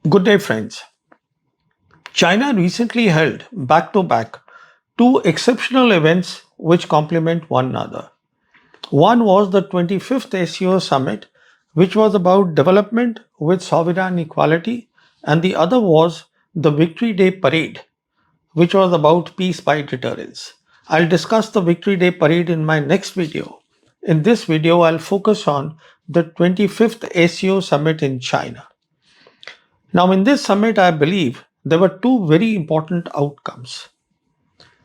Good day, friends. China recently held back to back two exceptional events which complement one another. One was the 25th SCO Summit, which was about development with sovereign equality, and the other was the Victory Day Parade, which was about peace by deterrence. I'll discuss the Victory Day Parade in my next video. In this video, I'll focus on the 25th SCO Summit in China. Now, in this summit, I believe there were two very important outcomes.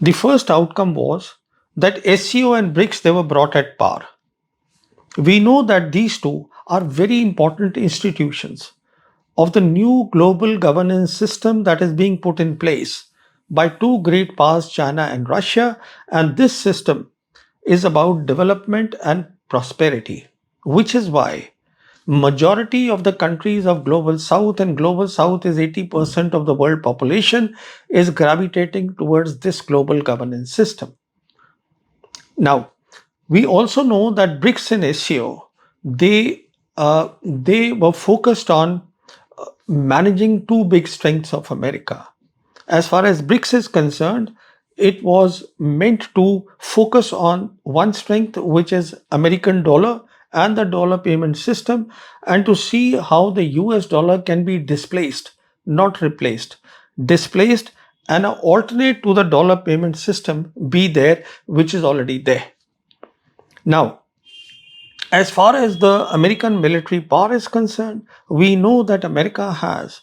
The first outcome was that SCO and BRICS they were brought at par. We know that these two are very important institutions of the new global governance system that is being put in place by two great powers, China and Russia, and this system is about development and prosperity, which is why majority of the countries of global south, and global south is 80% of the world population, is gravitating towards this global governance system. Now, we also know that BRICS and SCO they were focused on managing two big strengths of America. As far as BRICS is concerned, it was meant to focus on one strength, which is American dollar and the dollar payment system, and to see how the US dollar can be displaced, not replaced, displaced, and an alternate to the dollar payment system be there, which is already there. Now, as far as the American military power is concerned, we know that America has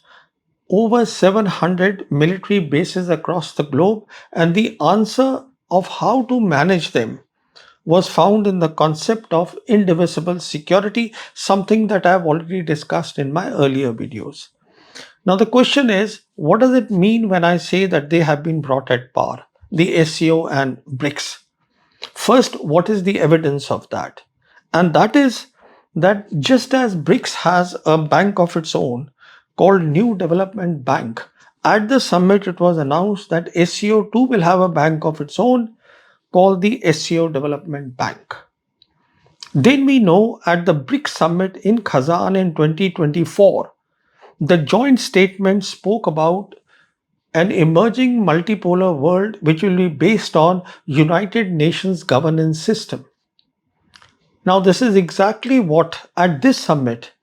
over 700 military bases across the globe, and the answer of how to manage them was found in the concept of indivisible security, something that I have already discussed in my earlier videos. Now, the question is, what does it mean when I say that they have been brought at par, the SCO and BRICS? First, what is the evidence of that? And that is that just as BRICS has a bank of its own called New Development Bank, at the summit it was announced that SCO too will have a bank of its own called the SCO Development Bank. Then we know at the BRICS summit in Kazan in 2024, the joint statement spoke about an emerging multipolar world which will be based on United Nations governance system. Now, this is exactly what at this summit,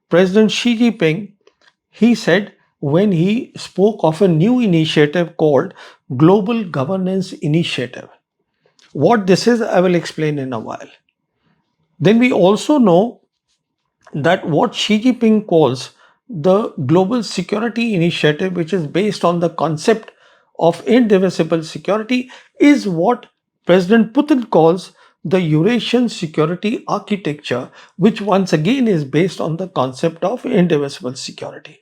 President Xi Jinping, he said when he spoke of a new initiative called Global Governance Initiative. What this is, I will explain in a while. Then we also know that what Xi Jinping calls the Global Security Initiative, which is based on the concept of indivisible security, is what President Putin calls the Eurasian security architecture, which once again is based on the concept of indivisible security.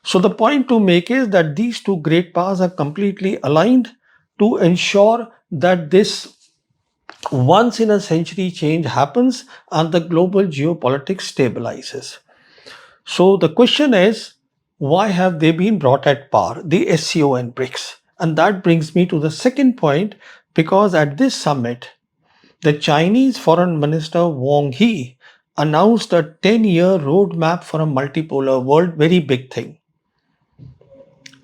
So the point to make is that these two great powers are completely aligned to ensure that this once in a century change happens and the global geopolitics stabilizes. So the question is, why have they been brought at par, the SCO and BRICS? And that brings me to the second point, because at this summit, the Chinese Foreign Minister Wang Yi announced a 10-year roadmap for a multipolar world, very big thing.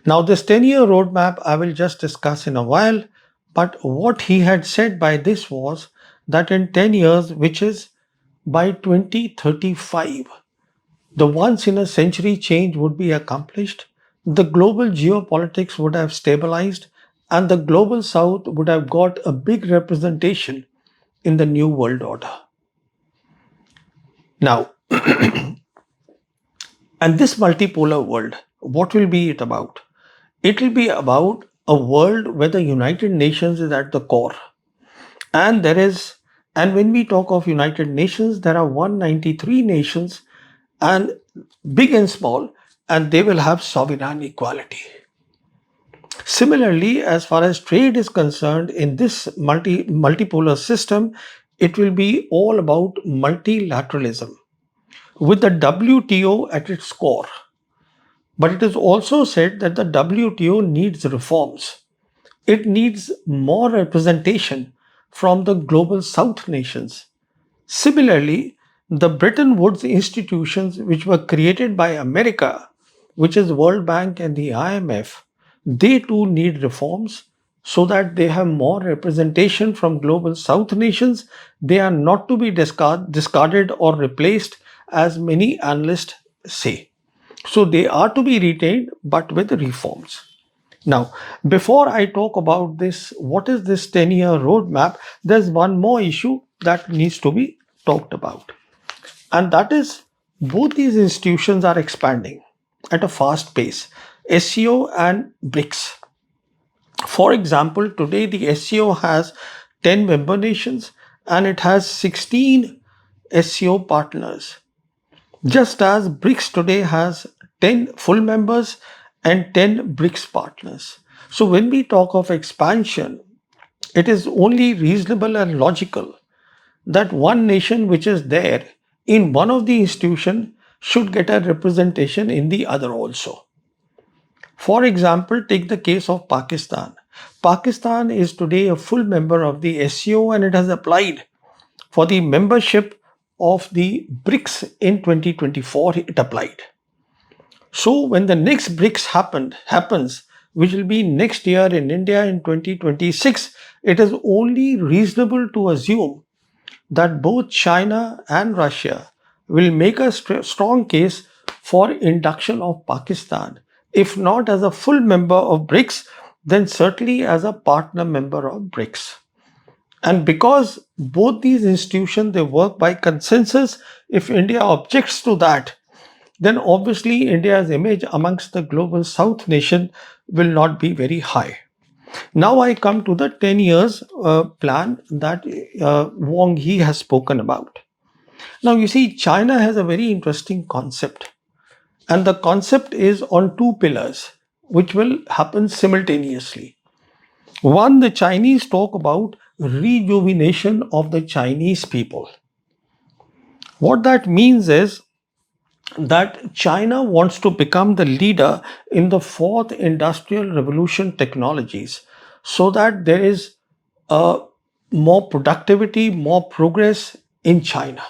Now, this 10-year roadmap I will just discuss in a while, but what he had said by this was that in 10 years, which is by 2035, the once in a century change would be accomplished, the global geopolitics would have stabilized, and the global south would have got a big representation in the new world order. Now, and this multipolar world, what will be it about? It will be about a world where the United Nations is at the core. And when we talk of United Nations, there are 193 nations, and big and small, and they will have sovereign equality. Similarly, as far as trade is concerned, in this multipolar system, it will be all about multilateralism with the WTO at its core. But it is also said that the WTO needs reforms. It needs more representation from the global south nations. Similarly, the Bretton Woods institutions, which were created by America, which is World Bank and the IMF, they too need reforms so that they have more representation from global south nations. They are not to be discarded or replaced as many analysts say. So they are to be retained but with reforms. Now, before I talk about this, what is this 10-year roadmap? There's one more issue that needs to be talked about. And that is both these institutions are expanding at a fast pace, SCO and BRICS. For example, today the SCO has 10 member nations and it has 16 SCO partners. Just as BRICS today has 10 full members and 10 BRICS partners. So when we talk of expansion, it is only reasonable and logical that one nation which is there in one of the institutions should get a representation in the other also. For example, take the case of Pakistan. Pakistan is today a full member of the SCO and it has applied for the membership of the BRICS in 2024. It applied. So when the next BRICS happens, which will be next year in India in 2026, it is only reasonable to assume that both China and Russia will make a strong case for induction of Pakistan, if not as a full member of BRICS, then certainly as a partner member of BRICS. And because both these institutions they work by consensus, if India objects to that, then obviously India's image amongst the global South nation will not be very high. Now I come to the 10 years plan that Wang Yi has spoken about. Now you see, China has a very interesting concept, and the concept is on two pillars, which will happen simultaneously. One, the Chinese talk about rejuvenation of the Chinese people. What that means is that China wants to become the leader in the fourth industrial revolution technologies so that there is more productivity, more progress in China.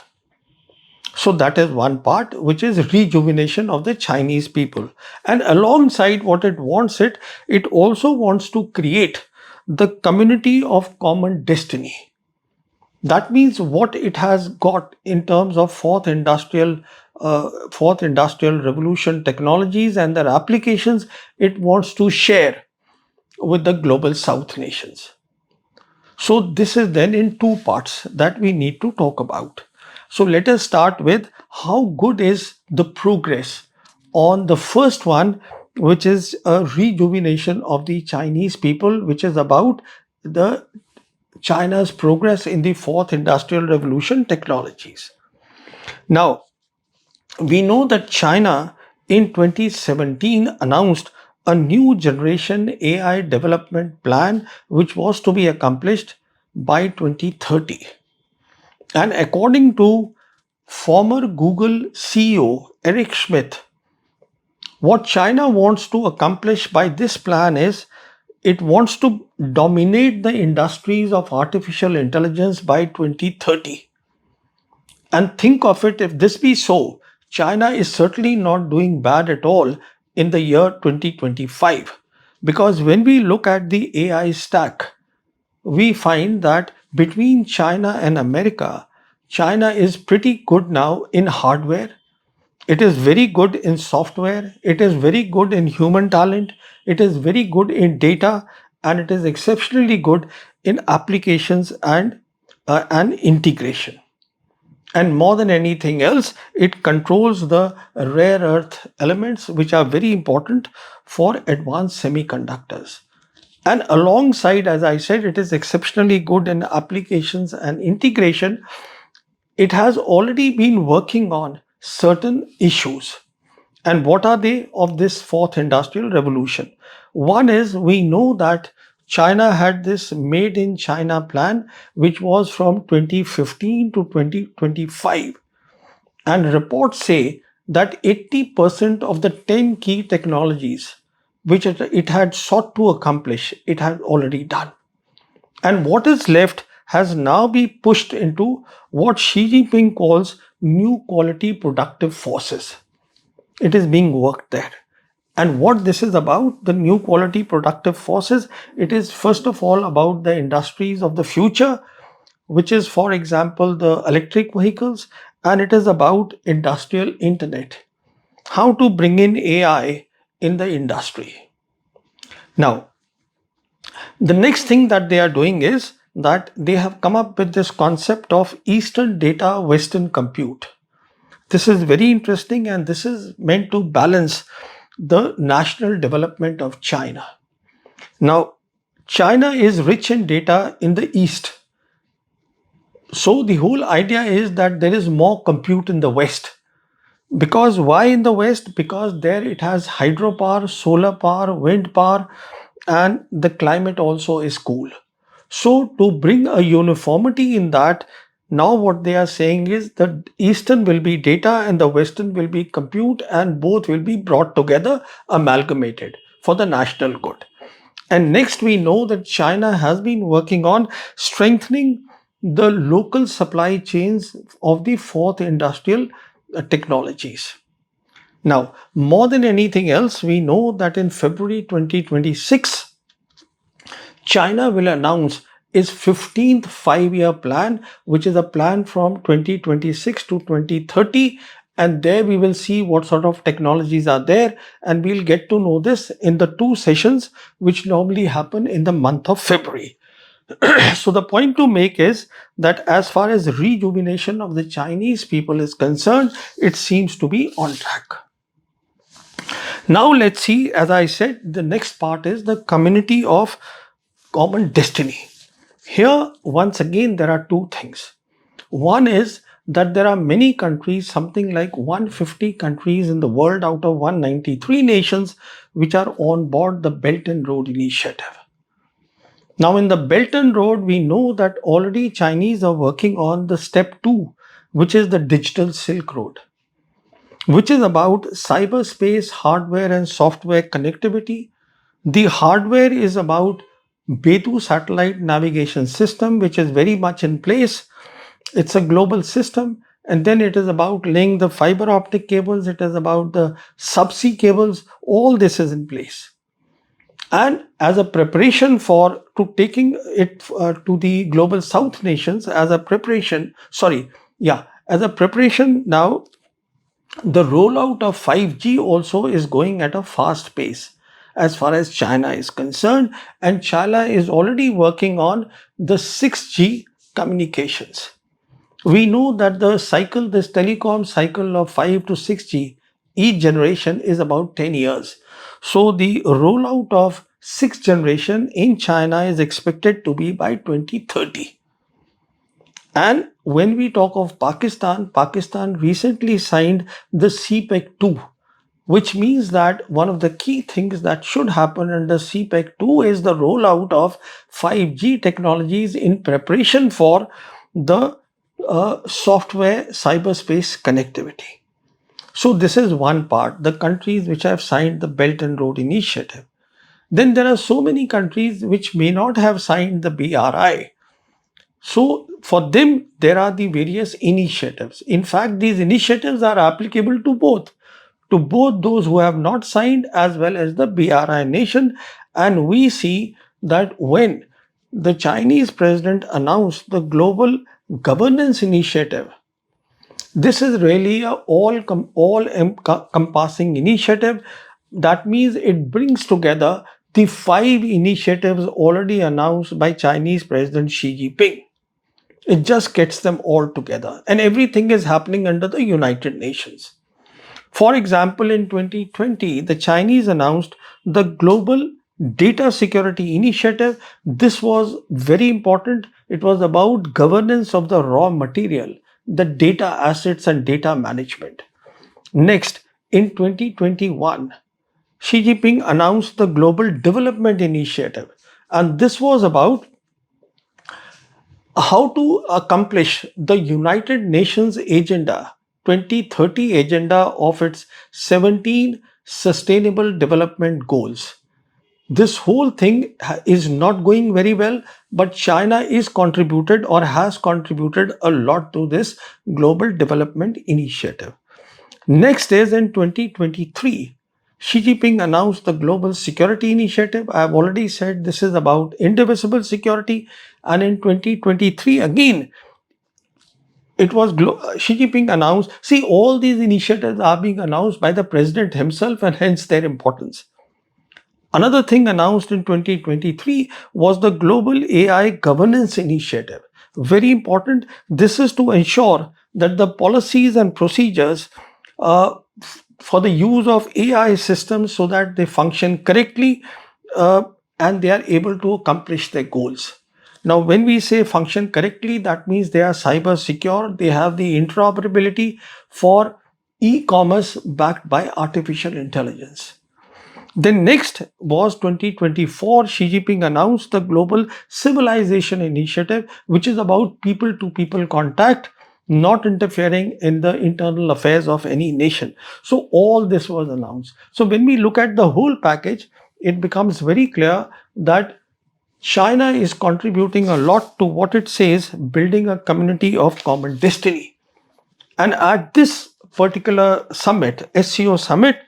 So that is one part, which is rejuvenation of the Chinese people. And alongside what it also wants to create the community of common destiny. That means what it has got in terms of fourth industrial revolution technologies and their applications, it wants to share with the global South nations. So this is then in two parts that we need to talk about. So let us start with how good is the progress on the first one, which is a rejuvenation of the Chinese people, which is about the China's progress in the fourth industrial revolution technologies. Now, we know that China in 2017 announced a new generation AI development plan which was to be accomplished by 2030. And according to former Google CEO Eric Schmidt, what China wants to accomplish by this plan is it wants to dominate the industries of artificial intelligence by 2030. And think of it, if this be so, China is certainly not doing bad at all in the year 2025. Because when we look at the AI stack, we find that between China and America, China is pretty good now in hardware. It is very good in software. It is very good in human talent. It is very good in data, and it is exceptionally good in applications and integration. And more than anything else, it controls the rare earth elements, which are very important for advanced semiconductors. And alongside, as I said, it is exceptionally good in applications and integration. It has already been working on certain issues. And what are they of this fourth industrial revolution? One is we know that China had this Made in China plan, which was from 2015 to 2025. And reports say that 80% of the 10 key technologies which it had sought to accomplish, it had already done. And what is left has now been pushed into what Xi Jinping calls new quality productive forces. It is being worked there. And what this is about, the new quality productive forces, it is first of all about the industries of the future, which is, for example, the electric vehicles, and it is about industrial internet. How to bring in AI in the industry. Now, the next thing that they are doing is that they have come up with this concept of Eastern data, Western compute. This is very interesting, and this is meant to balance the national development of China. Now, China is rich in data in the East. So, the whole idea is that there is more compute in the West. Because why in the West? Because there it has hydropower, solar power, wind power, and the climate also is cool. So, to bring a uniformity in that, now what they are saying is that Eastern will be data and the Western will be compute, and both will be brought together, amalgamated for the national good. And next, we know that China has been working on strengthening the local supply chains of the fourth industrial technologies. Now, more than anything else, we know that in February 2026, China will announce its 15th five-year plan, which is a plan from 2026 to 2030. And there we will see what sort of technologies are there. And we'll get to know this in the two sessions, which normally happen in the month of February. So the point to make is that as far as rejuvenation of the Chinese people is concerned, it seems to be on track. Now let's see, as I said, the next part is the community of common destiny. Here, once again, there are two things. One is that there are many countries, something like 150 countries in the world out of 193 nations, which are on board the Belt and Road Initiative. Now, in the Belt and Road, we know that already Chinese are working on the step 2, which is the Digital Silk Road, which is about cyberspace, hardware and software connectivity. The hardware is about Beidou satellite navigation system, which is very much in place. It's a global system. And then it is about laying the fiber optic cables. It is about the subsea cables. All this is in place. And as a preparation for to taking it to the global South nations, as a preparation now, the rollout of 5G also is going at a fast pace as far as China is concerned, and China is already working on the 6G communications. We know that this telecom cycle of 5 to 6G, each generation is about 10 years. So the rollout of 6th generation in China is expected to be by 2030. And when we talk of Pakistan, Pakistan recently signed the CPEC 2, which means that one of the key things that should happen under CPEC 2 is the rollout of 5G technologies in preparation for the software cyberspace connectivity. So this is one part, the countries which have signed the Belt and Road Initiative. Then there are so many countries which may not have signed the BRI. So for them, there are the various initiatives. In fact, these initiatives are applicable to both those who have not signed as well as the BRI nation. And we see that when the Chinese president announced the Global Governance Initiative, this is really a all-encompassing initiative. That means it brings together the 5 initiatives already announced by Chinese President Xi Jinping. It just gets them all together, and everything is happening under the United Nations. For example, in 2020, the Chinese announced the Global Data Security Initiative. This was very important. It was about governance of the raw material, the data assets and data management. Next, in 2021, Xi Jinping announced the Global Development Initiative, and this was about how to accomplish the United Nations Agenda 2030 agenda of its 17 Sustainable Development Goals. This whole thing is not going very well, but China is contributed or has contributed a lot to this Global Development Initiative. Next is in 2023, Xi Jinping announced the Global Security Initiative. I have already said this is about indivisible security. And in 2023, again, Xi Jinping announced. See, all these initiatives are being announced by the president himself, and hence their importance. Another thing announced in 2023 was the Global AI Governance Initiative. Very important. This is to ensure that the policies and procedures for the use of AI systems so that they function correctly uh, and they are able to accomplish their goals. Now, when we say function correctly, that means they are cyber secure, they have the interoperability for e commerce backed by artificial intelligence. Then next was 2024, Xi Jinping announced the Global Civilization Initiative, which is about people to people contact, not interfering in the internal affairs of any nation. So all this was announced. So when we look at the whole package, it becomes very clear that China is contributing a lot to what it says, building a community of common destiny. And at this particular summit, SCO Summit,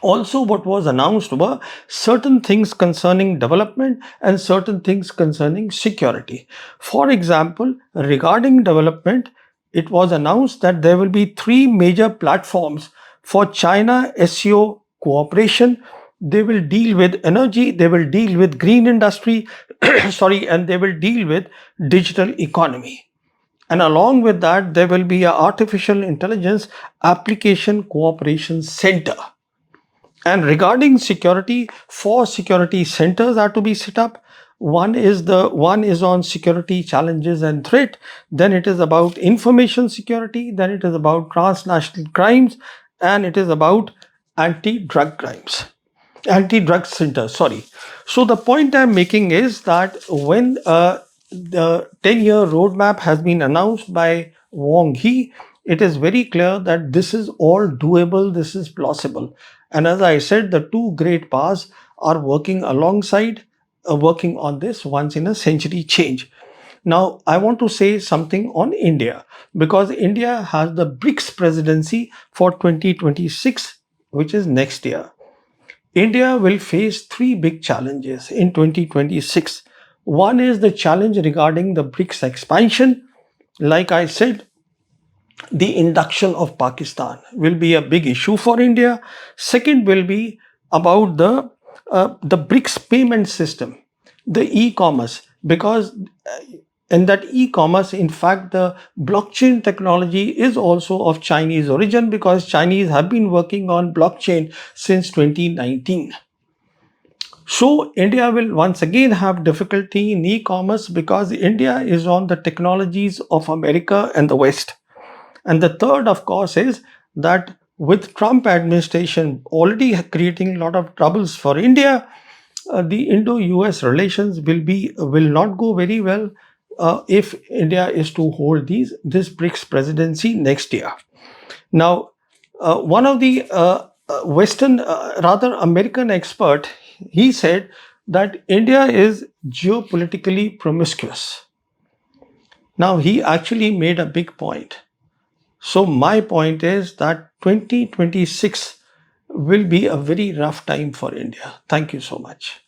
also what was announced were certain things concerning development and certain things concerning security. For example, regarding development, it was announced that there will be three major platforms for China SCO cooperation. They will deal with energy, they will deal with green industry, sorry, and they will deal with digital economy. And along with that, there will be an artificial intelligence application cooperation center. And regarding security, four security centers are to be set up. One is on security challenges and threat. Then it is about information security. Then it is about transnational crimes, and it is about anti-drug crimes. Anti-drug center. Sorry. So the point I'm making is that when the 10-year roadmap has been announced by Wang He, it is very clear that this is all doable, this is plausible. And as I said, the two great powers are working alongside, working on this once in a century change. Now, I want to say something on India because India has the BRICS presidency for 2026, which is next year. India will face three big challenges in 2026. One is the challenge regarding the BRICS expansion. Like I said, the induction of Pakistan will be a big issue for India. Second will be about the BRICS payment system, the e-commerce, because in that e-commerce, in fact, the blockchain technology is also of Chinese origin because Chinese have been working on blockchain since 2019. So India will once again have difficulty in e-commerce because India is on the technologies of America and the West. And the third, of course, is that with Trump administration already creating a lot of troubles for India, the Indo-US relations will not go very well if India is to hold this BRICS presidency next year. Now, one of the Western, rather American expert, he said that India is geopolitically promiscuous. Now, he actually made a big point. So my point is that 2026 will be a very rough time for India. Thank you so much.